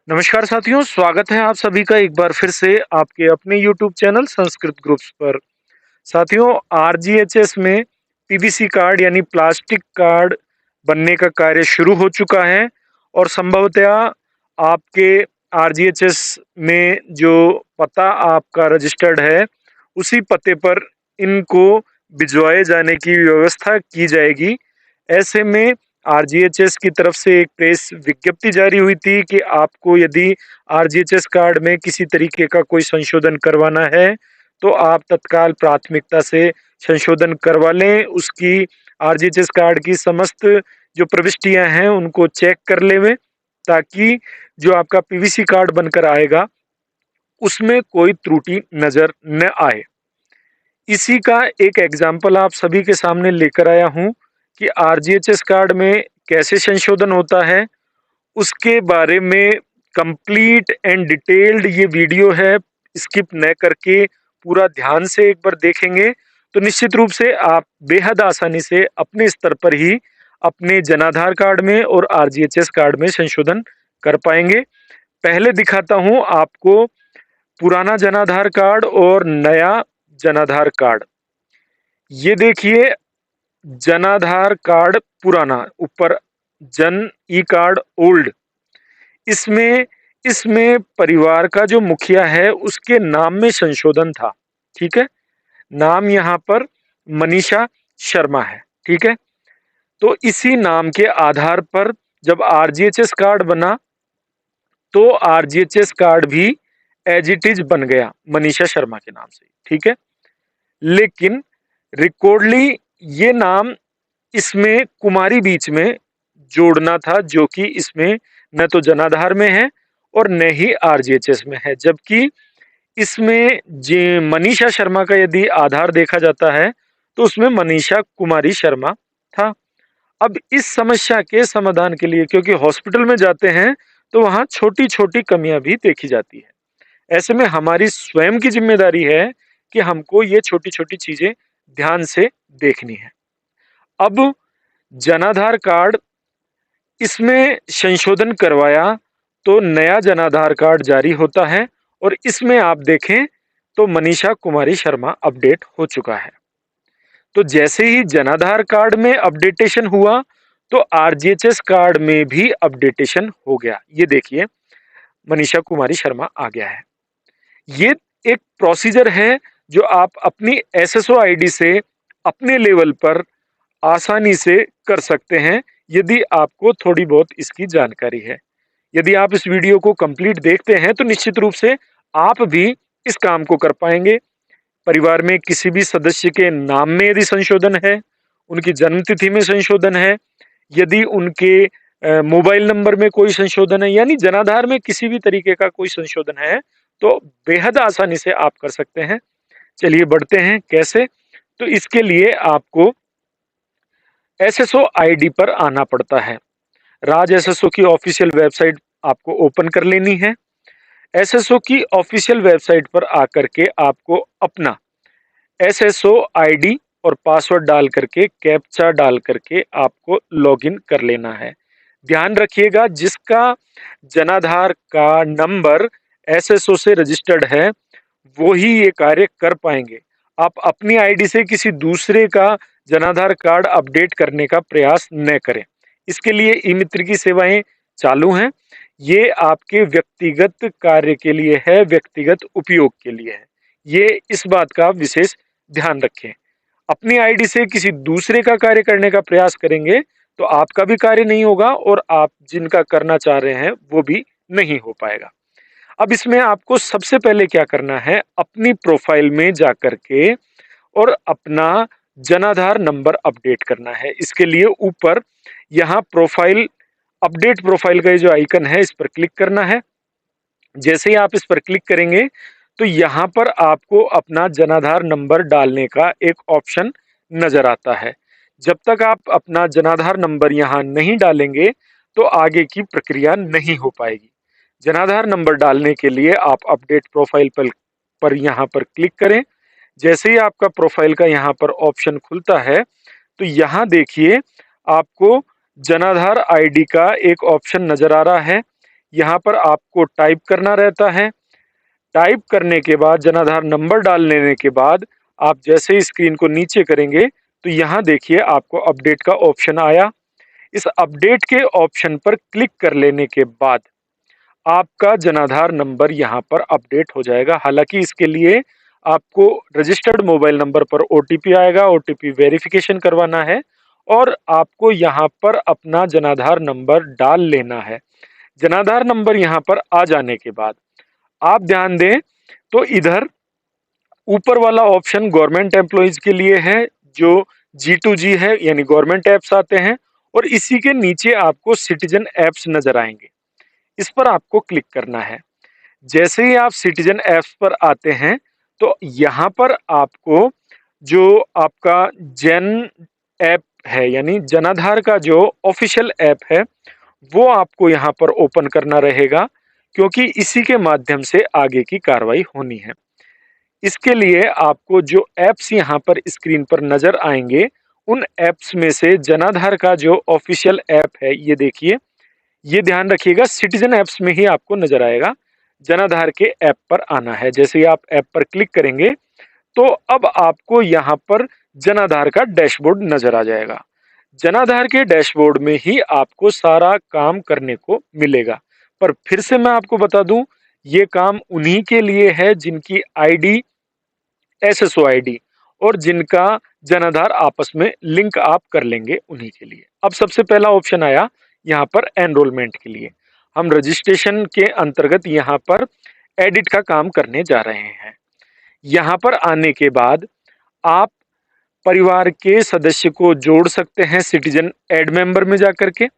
नमस्कार साथियों, स्वागत है आप सभी का एक बार फिर से आपके अपने YouTube चैनल संस्कृत ग्रुप्स पर। साथियों, आरजीएचएस में पीवीसी कार्ड यानी प्लास्टिक कार्ड बनने का कार्य शुरू हो चुका है और संभवतया आपके आरजीएचएस में जो पता आपका रजिस्टर्ड है, उसी पते पर इनको भिजवाए जाने की व्यवस्था की जाएगी। ऐसे में आरजीएचएस की तरफ से एक प्रेस विज्ञप्ति जारी हुई थी कि आपको यदि आरजीएचएस कार्ड में किसी तरीके का कोई संशोधन करवाना है, तो आप तत्काल प्राथमिकता से संशोधन करवा लें। उसकी आरजीएचएस कार्ड की समस्त जो प्रविष्टियां हैं उनको चेक कर लें, ताकि जो आपका पीवीसी कार्ड बनकर आएगा उसमें कोई त्रुटि नजर न आए। इसी का एक एग्जाम्पल आप सभी के सामने लेकर आया हूं कि आरजीएचएस कार्ड में कैसे संशोधन होता है। उसके बारे में कंप्लीट एंड डिटेल्ड ये वीडियो है। स्किप न करके पूरा ध्यान से एक बार देखेंगे तो निश्चित रूप से आप बेहद आसानी से अपने स्तर पर ही अपने जनाधार कार्ड में और आरजीएचएस कार्ड में संशोधन कर पाएंगे। पहले दिखाता हूं आपको पुराना जनाधार कार्ड और नया जनाधार कार्ड। ये देखिए, जनाधार कार्ड पुराना, ऊपर जन ई कार्ड ओल्ड। इसमें इसमें परिवार का जो मुखिया है उसके नाम में संशोधन था। ठीक है, नाम यहाँ पर मनीषा शर्मा है। ठीक है, तो इसी नाम के आधार पर जब आरजीएचएस कार्ड बना तो आरजीएचएस कार्ड भी एज इट इज बन गया मनीषा शर्मा के नाम से। ठीक है, लेकिन रिकॉर्डली ये नाम इसमें कुमारी बीच में जोड़ना था, जो कि इसमें न तो जनाधार में है और न ही आरजीएचएस में है। जबकि इसमें जे मनीषा शर्मा का यदि आधार देखा जाता है तो उसमें मनीषा कुमारी शर्मा था। अब इस समस्या के समाधान के लिए, क्योंकि हॉस्पिटल में जाते हैं तो वहां छोटी छोटी कमियां भी देखी जाती है, ऐसे में हमारी स्वयं की जिम्मेदारी है कि हमको ये छोटी छोटी चीजें ध्यान से देखनी है। अब जनाधार कार्ड इसमें संशोधन करवाया तो नया जनाधार कार्ड जारी होता है और इसमें आप देखें तो मनीषा कुमारी शर्मा अपडेट हो चुका है। तो जैसे ही जनाधार कार्ड में अपडेटेशन हुआ तो आरजीएचएस कार्ड में भी अपडेटेशन हो गया। ये देखिए, मनीषा कुमारी शर्मा आ गया है। ये एक प्रोसीजर है जो आप अपनी एसएसओ आईडी से अपने लेवल पर आसानी से कर सकते हैं, यदि आपको थोड़ी बहुत इसकी जानकारी है। यदि आप इस वीडियो को कंप्लीट देखते हैं तो निश्चित रूप से आप भी इस काम को कर पाएंगे। परिवार में किसी भी सदस्य के नाम में यदि संशोधन है, उनकी जन्म तिथि में संशोधन है, यदि उनके मोबाइल नंबर में कोई संशोधन है, यानी जनाधार में किसी भी तरीके का कोई संशोधन है, तो बेहद आसानी से आप कर सकते हैं। चलिए बढ़ते हैं कैसे। तो इसके लिए आपको एसएसओ आईडी पर आना पड़ता है। राज एसएसओ की ऑफिशियल वेबसाइट आपको ओपन कर लेनी है। एसएसओ की ऑफिशियल वेबसाइट पर आकर के आपको अपना एसएसओ आईडी और पासवर्ड डाल करके, कैप्चा डाल करके आपको लॉगिन कर लेना है। ध्यान रखिएगा, जिसका जनाधार का नंबर एसएसओ से रजिस्टर्ड है वो ही ये कार्य कर पाएंगे। आप अपनी आईडी से किसी दूसरे का जनाधार कार्ड अपडेट करने का प्रयास न करें। इसके लिए ई मित्र की सेवाएं चालू हैं। ये आपके व्यक्तिगत कार्य के लिए है, व्यक्तिगत उपयोग के लिए है। ये इस बात का विशेष ध्यान रखें। अपनी आईडी से किसी दूसरे का कार्य करने का प्रयास करेंगे तो आपका भी कार्य नहीं होगा और आप जिनका करना चाह रहे हैं वो भी नहीं हो पाएगा। अब इसमें आपको सबसे पहले क्या करना है, अपनी प्रोफाइल में जाकर के और अपना जनाधार नंबर अपडेट करना है। इसके लिए ऊपर यहाँ प्रोफाइल, अपडेट प्रोफाइल का ये जो आइकन है, इस पर क्लिक करना है। जैसे ही आप इस पर क्लिक करेंगे तो यहाँ पर आपको अपना जनाधार नंबर डालने का एक ऑप्शन नजर आता है। जब तक आप अपना जनाधार नंबर यहाँ नहीं डालेंगे तो आगे की प्रक्रिया नहीं हो पाएगी। जनाधार नंबर डालने के लिए आप अपडेट प्रोफाइल पर यहाँ पर क्लिक करें। जैसे ही आपका प्रोफाइल का यहाँ पर ऑप्शन खुलता है तो यहाँ देखिए, आपको जनाधार आईडी का एक ऑप्शन नजर आ रहा है। यहाँ पर आपको टाइप करना रहता है। टाइप करने के बाद जनाधार नंबर डाल लेने के बाद आप जैसे ही स्क्रीन को नीचे करेंगे तो यहाँ देखिए आपको अपडेट का ऑप्शन आया। इस अपडेट के ऑप्शन पर क्लिक कर लेने के बाद आपका जनाधार नंबर यहाँ पर अपडेट हो जाएगा। हालांकि इसके लिए आपको रजिस्टर्ड मोबाइल नंबर पर ओटीपी आएगा, ओटीपी वेरिफिकेशन करवाना है और आपको यहाँ पर अपना जनाधार नंबर डाल लेना है। जनाधार नंबर यहाँ पर आ जाने के बाद आप ध्यान दें तो इधर ऊपर वाला ऑप्शन गवर्नमेंट एम्प्लॉइज के लिए है, जो G2G है यानी गवर्नमेंट एप्स आते हैं, और इसी के नीचे आपको सिटीजन एप्स नजर आएंगे। इस पर आपको क्लिक करना है। जैसे ही आप सिटीजन एप्स पर आते हैं तो यहाँ पर आपको जो आपका जन ऐप है यानी जनाधार का जो ऑफिशियल ऐप है वो आपको यहाँ पर ओपन करना रहेगा, क्योंकि इसी के माध्यम से आगे की कार्रवाई होनी है। इसके लिए आपको जो एप्स यहाँ पर स्क्रीन पर नजर आएंगे उन एप्स में से जनाधार का जो ऑफिशियल ऐप है ये देखिए, ये ध्यान रखिएगा सिटीजन एप्स में ही आपको नजर आएगा। जनाधार के ऐप पर आना है। जैसे ही आप ऐप पर क्लिक करेंगे तो अब आपको यहाँ पर जनाधार का डैशबोर्ड नजर आ जाएगा। जनाधार के डैशबोर्ड में ही आपको सारा काम करने को मिलेगा। पर फिर से मैं आपको बता दूं, ये काम उन्हीं के लिए है जिनकी आईडी एसएसओ आईडी और जिनका जनाधार आपस में लिंक आप कर लेंगे उन्हीं के लिए। अब सबसे पहला ऑप्शन आया यहाँ पर एनरोलमेंट के लिए। हम रजिस्ट्रेशन के अंतर्गत यहाँ पर एडिट का काम करने जा रहे हैं। यहाँ पर आने के बाद आप परिवार के सदस्य को जोड़ सकते हैं सिटीजन एड मेंबर में जाकर के।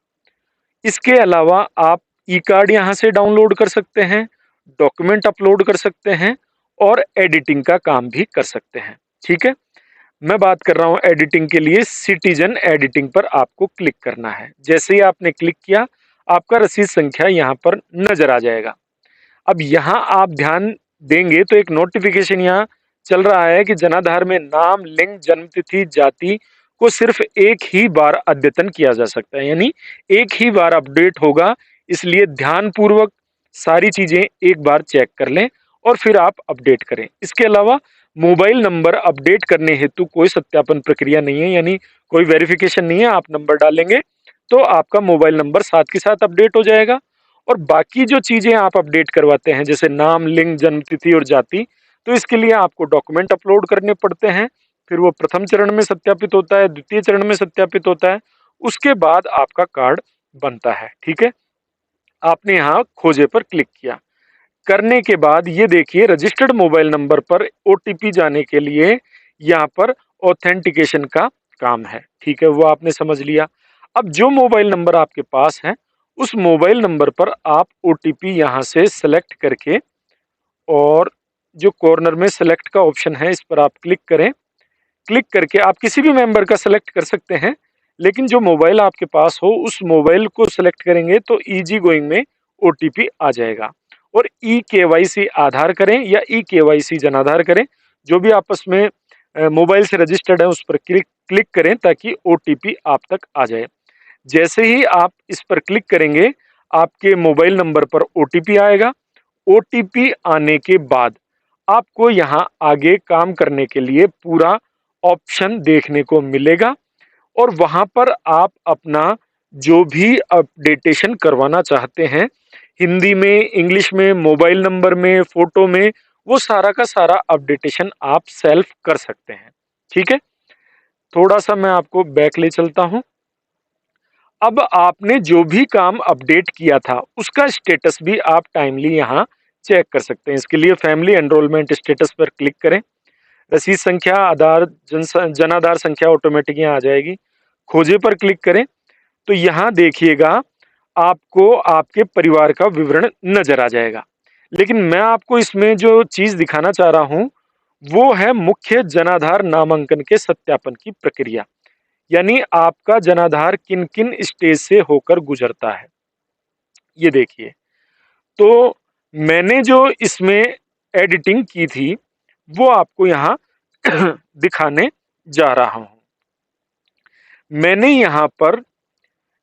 इसके अलावा आप ई कार्ड यहाँ से डाउनलोड कर सकते हैं, डॉक्यूमेंट अपलोड कर सकते हैं और एडिटिंग का काम भी कर सकते हैं। ठीक है, मैं बात कर रहा हूँ एडिटिंग के लिए। सिटीजन एडिटिंग पर आपको क्लिक करना है। जैसे ही आपने क्लिक किया आपका रसीद संख्या यहाँ पर नजर आ जाएगा। अब यहाँ आप ध्यान देंगे तो एक नोटिफिकेशन यहाँ चल रहा है कि जनाधार में नाम, लिंग, जन्मतिथि, जाति को सिर्फ एक ही बार अद्यतन किया जा सकता है, यानी एक ही बार अपडेट होगा। इसलिए ध्यान पूर्वक सारी चीजें एक बार चेक कर लें और फिर आप अपडेट करें। इसके अलावा मोबाइल नंबर अपडेट करने हेतु कोई सत्यापन प्रक्रिया नहीं है, यानी कोई वेरिफिकेशन नहीं है। आप नंबर डालेंगे तो आपका मोबाइल नंबर साथ के साथ अपडेट हो जाएगा। और बाकी जो चीजें आप अपडेट करवाते हैं जैसे नाम, लिंग, जन्मतिथि और जाति, तो इसके लिए आपको डॉक्यूमेंट अपलोड करने पड़ते हैं। फिर वो प्रथम चरण में सत्यापित होता है, द्वितीय चरण में सत्यापित होता है, उसके बाद आपका कार्ड बनता है। ठीक है, आपने यहाँ खोजे पर क्लिक किया। करने के बाद ये देखिए रजिस्टर्ड मोबाइल नंबर पर ओटीपी जाने के लिए यहाँ पर ऑथेंटिकेशन का काम है। ठीक है, वो आपने समझ लिया। अब जो मोबाइल नंबर आपके पास है उस मोबाइल नंबर पर आप ओटीपी यहाँ से सेलेक्ट करके, और जो कॉर्नर में सेलेक्ट का ऑप्शन है इस पर आप क्लिक करें। क्लिक करके आप किसी भी मेंबर का सेलेक्ट कर सकते हैं, लेकिन जो मोबाइल आपके पास हो उस मोबाइल को सेलेक्ट करेंगे तो इजी गोइंग में ओटीपी आ जाएगा। और ई केवाईसी आधार करें या ई केवाईसी जनाधार करें, जो भी आपस में मोबाइल से रजिस्टर्ड है उस पर क्लिक क्लिक करें ताकि ओटीपी आप तक आ जाए। जैसे ही आप इस पर क्लिक करेंगे आपके मोबाइल नंबर पर ओटीपी आएगा। ओटीपी आने के बाद आपको यहाँ आगे काम करने के लिए पूरा ऑप्शन देखने को मिलेगा और वहां पर आप अपना जो भी अपडेटेशन करवाना चाहते हैं, हिंदी में, इंग्लिश में, मोबाइल नंबर में, फोटो में, वो सारा का सारा अपडेटेशन आप सेल्फ कर सकते हैं। ठीक है, थोड़ा सा मैं आपको बैक ले चलता हूं। अब आपने जो भी काम अपडेट किया था उसका स्टेटस भी आप टाइमली यहाँ चेक कर सकते हैं। इसके लिए फैमिली एनरोलमेंट स्टेटस पर क्लिक करें। रसीद संख्या, आधार, जनाधार संख्या ऑटोमेटिक यहाँ आ जाएगी। खोजे पर क्लिक करें तो यहाँ देखिएगा आपको आपके परिवार का विवरण नजर आ जाएगा। लेकिन मैं आपको इसमें जो चीज दिखाना चाह रहा हूं वो है मुख्य जनाधार नामांकन के सत्यापन की प्रक्रिया, यानी आपका जनाधार किन किन स्टेज से होकर गुजरता है। ये देखिए, तो मैंने जो इसमें एडिटिंग की थी वो आपको यहाँ दिखाने जा रहा हूं। मैंने यहाँ पर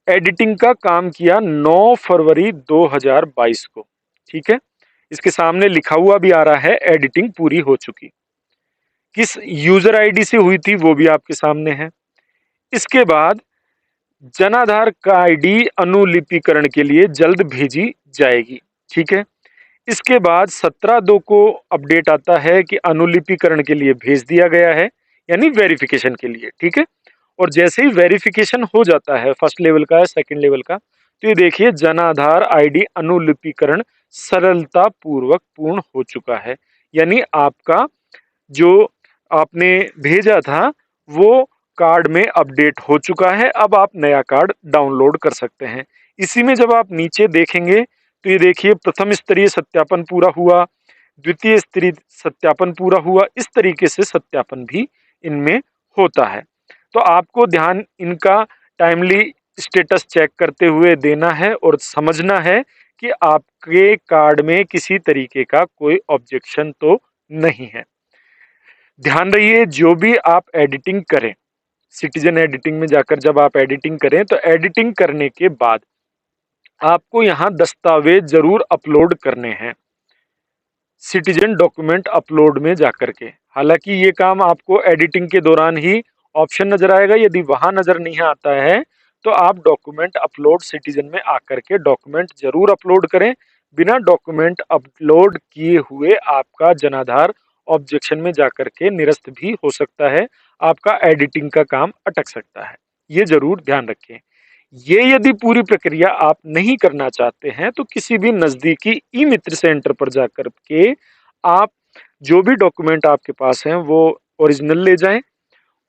एडिटिंग का काम किया 9 फरवरी 2022 को। ठीक है, इसके सामने लिखा हुआ भी आ रहा है एडिटिंग पूरी हो चुकी। किस यूजर आईडी से हुई थी वो भी आपके सामने है। इसके बाद जनाधार का आईडी अनुलिपिकरण के लिए जल्द भेजी जाएगी। ठीक है, इसके बाद 17/2 को अपडेट आता है कि अनुलिपिकरण के लिए भेज दिया गया है, यानी वेरिफिकेशन के लिए। ठीक है, और जैसे ही वेरिफिकेशन हो जाता है फर्स्ट लेवल का या सेकंड लेवल का, तो ये देखिए जनाधार आईडी अनुलिपिकरण सरलता पूर्वक पूर्ण हो चुका है, यानी आपका जो आपने भेजा था वो कार्ड में अपडेट हो चुका है। अब आप नया कार्ड डाउनलोड कर सकते हैं। इसी में जब आप नीचे देखेंगे तो ये देखिए प्रथम स्तरीय सत्यापन पूरा हुआ, द्वितीय स्तरीय सत्यापन पूरा हुआ, इस तरीके से सत्यापन भी इनमें होता है। तो आपको ध्यान इनका टाइमली स्टेटस चेक करते हुए देना है और समझना है कि आपके कार्ड में किसी तरीके का कोई ऑब्जेक्शन तो नहीं है। ध्यान रहिए, जो भी आप एडिटिंग करें, सिटीजन एडिटिंग में जाकर जब आप एडिटिंग करें तो एडिटिंग करने के बाद आपको यहाँ दस्तावेज जरूर अपलोड करने हैं सिटीजन डॉक्यूमेंट अपलोड में जाकर के। हालांकि ये काम आपको एडिटिंग के दौरान ही ऑप्शन नजर आएगा, यदि वहां नजर नहीं आता है तो आप डॉक्यूमेंट अपलोड सिटीजन में आकर के डॉक्यूमेंट जरूर अपलोड करें। बिना डॉक्यूमेंट अपलोड किए हुए आपका जनाधार ऑब्जेक्शन में जाकर के निरस्त भी हो सकता है, आपका एडिटिंग का काम अटक सकता है, ये जरूर ध्यान रखें। ये यदि पूरी प्रक्रिया आप नहीं करना चाहते हैं तो किसी भी नजदीकी ई मित्र सेंटर पर जाकर के आप जो भी डॉक्यूमेंट आपके पास हैं वो ओरिजिनल ले जाएं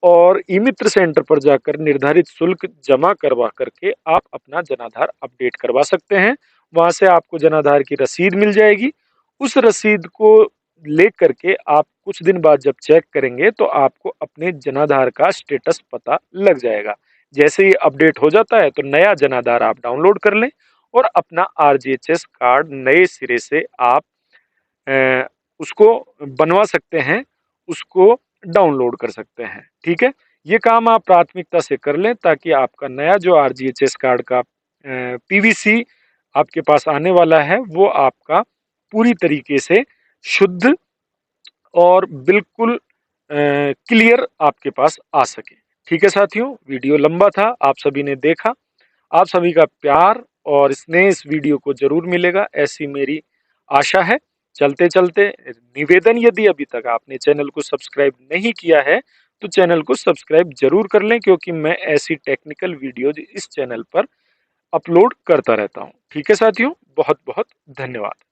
और ई मित्र सेंटर पर जाकर निर्धारित शुल्क जमा करवा करके आप अपना जनाधार अपडेट करवा सकते हैं। वहां से आपको जनाधार की रसीद मिल जाएगी। उस रसीद को लेकर के आप कुछ दिन बाद जब चेक करेंगे तो आपको अपने जनाधार का स्टेटस पता लग जाएगा। जैसे ही अपडेट हो जाता है तो नया जनाधार आप डाउनलोड कर लें और अपना आरजीएचएस कार्ड नए सिरे से आप उसको बनवा सकते हैं, उसको डाउनलोड कर सकते हैं। ठीक है, ये काम आप प्राथमिकता से कर लें ताकि आपका नया जो आरजीएचएस कार्ड का पीवीसी आपके पास आने वाला है वो आपका पूरी तरीके से शुद्ध और बिल्कुल क्लियर आपके पास आ सके। ठीक है साथियों, वीडियो लंबा था, आप सभी ने देखा। आप सभी का प्यार और स्नेह इस वीडियो को जरूर मिलेगा, ऐसी मेरी आशा है। चलते चलते निवेदन, यदि अभी तक आपने चैनल को सब्सक्राइब नहीं किया है तो चैनल को सब्सक्राइब जरूर कर लें, क्योंकि मैं ऐसी टेक्निकल वीडियोज इस चैनल पर अपलोड करता रहता हूँ। ठीक है साथियों, बहुत बहुत धन्यवाद।